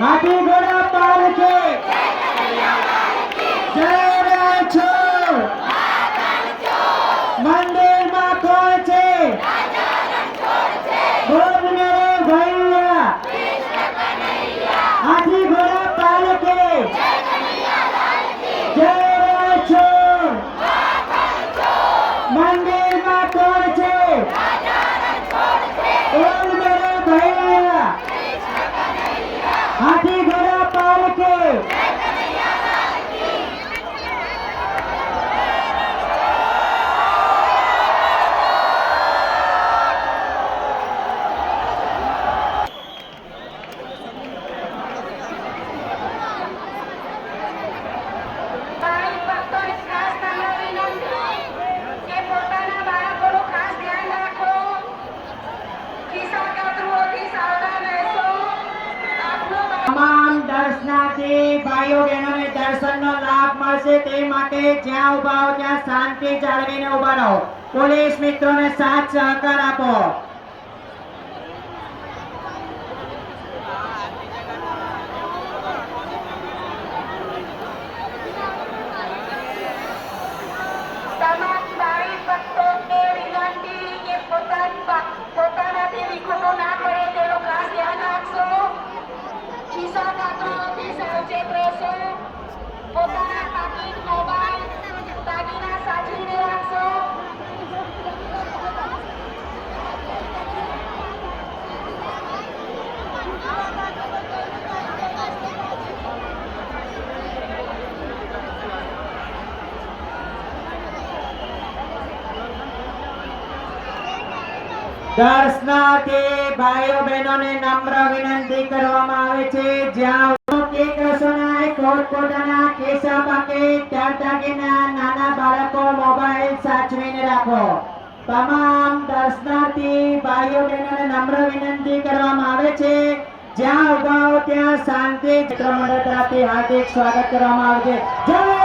હાથી ઘોડા પાલકે જય રાયછોડ મંદિરમાં કોણ છે બોલ મેરે ભૈયા હાથી ઘોડા પાલકે જય રાયછોડ મંદિરમાં કોણ છે બોલ મેરે ભૈયા હાથી ઘોડા પાલકે તમામ દર્શનાર્થી ભાઈઓ બહેનોને દર્શનનો લાભ મળશે તે માટે જ્યાં ઊભા હો ત્યાં શાંતિ જાળવીને ઊભા રહો. પોલીસ મિત્રોને સાથ સહકાર આપો. તમામ ભાઈ ભક્તોને વિનંતી કે પોતાનાથી વિખૂટું ના પડે તેનું ખાસ ધ્યાન રાખશો. ખિસ્સા કાતરોથી સાવચેત રહેશો. પોતાના પાકીટ મોબાઈલ દાગીના સાચવીને રાખશો. દર્શનાર્થી ભાઈઓ બહેનોને નમ્ર વિનંતી કરવામાં આવે છે જ્યાં કેક રસોના પોતપોતાના ખિસ્સા પાકીટ દાગીના નાના બાળકો મોબાઈલ સાચવીને રાખો. તમામ દર્શનાર્થી ભાઈઓ બહેનોને નમ્ર વિનંતી કરવામાં આવે છે જ્યાં ઊભા હો ત્યાં શાંતિ મંડળ તરફથી હાર્દિક સ્વાગત કરવામાં આવે છે. જય